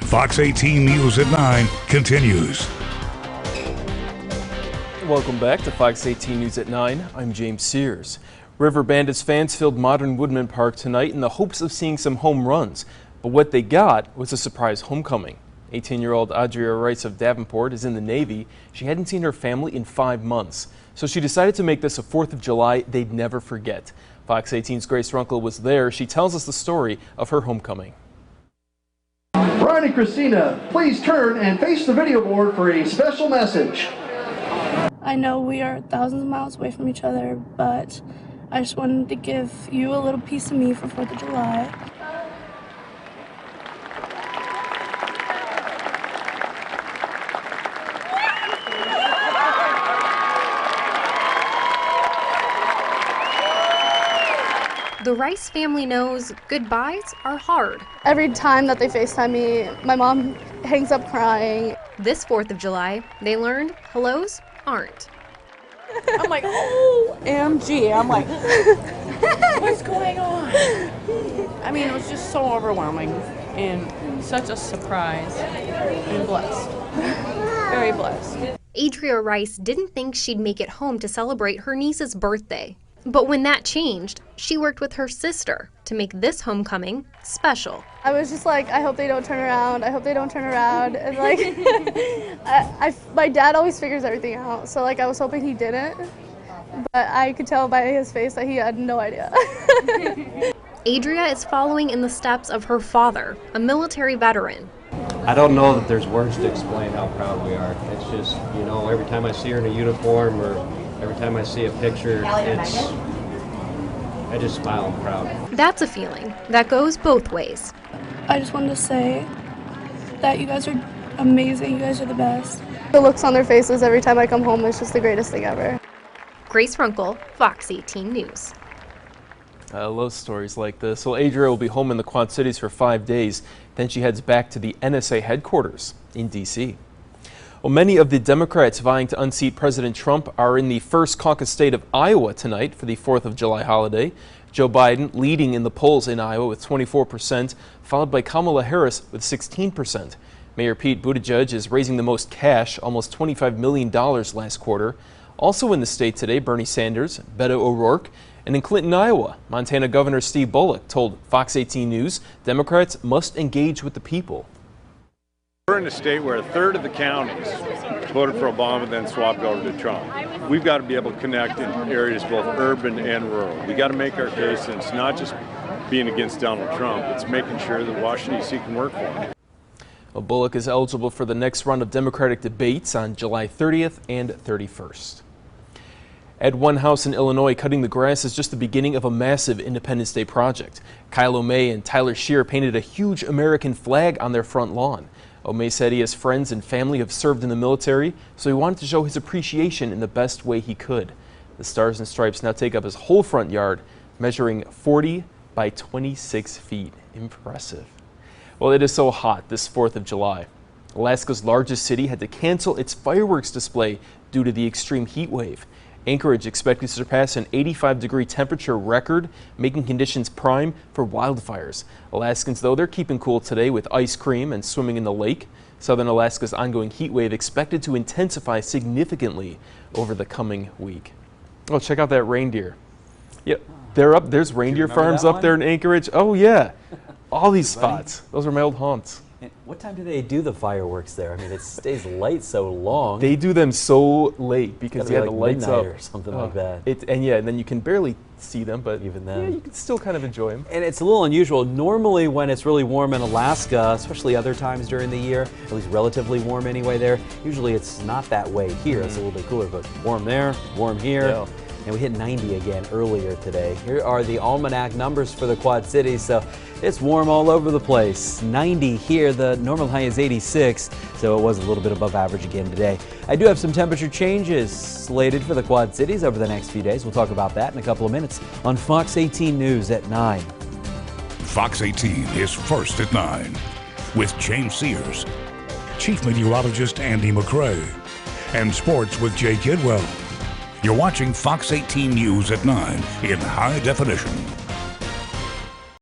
Fox 18 News at 9 continues. Welcome back to Fox 18 News at 9. I'm James Sears. River Bandits fans filled modern Woodman Park tonight in the hopes of seeing some home runs. But what they got was a surprise homecoming. 18-year-old Adria Rice of Davenport is in the Navy. She hadn't seen her family in 5 months. So she decided to make this a 4th of July they'd never forget. Fox 18's Grace Runkle was there. She tells us the story of her homecoming. Brian and Christina, please turn and face the video board for a special message. I know we are thousands of miles away from each other, but I just wanted to give you a little piece of me for 4th of July. The Rice family knows goodbyes are hard. Every time that they FaceTime me, my mom hangs up crying. This 4th of July, they learned hellos aren't. I'm like, OMG. I'm like, what's going on? I mean, it was just so overwhelming and such a surprise and blessed. Very blessed. Adria Rice didn't think she'd make it home to celebrate her niece's birthday. But when that changed, she worked with her sister to make this homecoming special. I was just like, I hope they don't turn around. I hope they don't turn around. And like, my dad always figures everything out. So like, I was hoping he didn't. But I could tell by his face that he had no idea. Adria is following in the steps of her father, a military veteran. I don't know that there's words to explain how proud we are. It's just, you know, every time I see her in a uniform or every time I see a picture, I just smile and proud. That's a feeling that goes both ways. I just wanted to say that you guys are amazing. You guys are the best. The looks on their faces every time I come home is just the greatest thing ever. Grace Runkle, Fox 18 News. I love stories like this. Well, Adria will be home in the Quad Cities for 5 days. Then she heads back to the NSA headquarters in D.C. Well, many of the Democrats vying to unseat President Trump are in the first caucus state of Iowa tonight for the 4th of July holiday. Joe Biden leading in the polls in Iowa with 24%, followed by Kamala Harris with 16%. Mayor Pete Buttigieg is raising the most cash, almost $25 million last quarter. Also in the state today, Bernie Sanders, Beto O'Rourke, and in Clinton, Iowa, Montana Governor Steve Bullock told Fox 18 News Democrats must engage with the people. We're in a state where a third of the counties voted for Obama, then swapped over to Trump. We've got to be able to connect in areas both urban and rural. We got to make our case, and it's not just being against Donald Trump, it's making sure that Washington D.C. can work for him. Well, Bullock is eligible for the next round of Democratic debates on July 30th and 31st. At one house in Illinois, cutting the grass is just the beginning of a massive Independence Day project. Kyle O'May and Tyler Shear painted a huge American flag on their front lawn. O'May said he has friends and family who have served in the military, so he wanted to show his appreciation in the best way he could. The Stars and Stripes now take up his whole front yard, measuring 40 by 26 feet. Impressive. Well, it is so hot this 4th of July. Alaska's largest city had to cancel its fireworks display due to the extreme heat wave. Anchorage expected to surpass an 85-degree temperature record, making conditions prime for wildfires. Alaskans, though, they're keeping cool today with ice cream and swimming in the lake. Southern Alaska's ongoing heat wave expected to intensify significantly over the coming week. Oh, check out that reindeer. Yep, they're up. There's reindeer farms up there in Anchorage. Oh, yeah. All these spots. Those are my old haunts. And what time do they do the fireworks there? I mean, it stays light so long. They do them so late because they have the lights up or something like that. And then you can barely see them, but even then, yeah, you can still kind of enjoy them. And it's a little unusual. Normally, when it's really warm in Alaska, especially other times during the year, at least relatively warm anyway there, usually it's not that way here. It's a little bit cooler, but warm there, warm here. Yeah. And we hit 90 again earlier today. Here are the almanac numbers for the Quad Cities. So it's warm all over the place. 90 here, the normal high is 86, so it was a little bit above average again today. I do have some temperature changes slated for the Quad Cities over the next few days. We'll talk about that in a couple of minutes on Fox 18 News at 9. Fox 18 is first at 9 with James Sears, Chief Meteorologist Andy McCrae, and Sports with Jay Kidwell. You're watching Fox 18 News at 9 in high definition.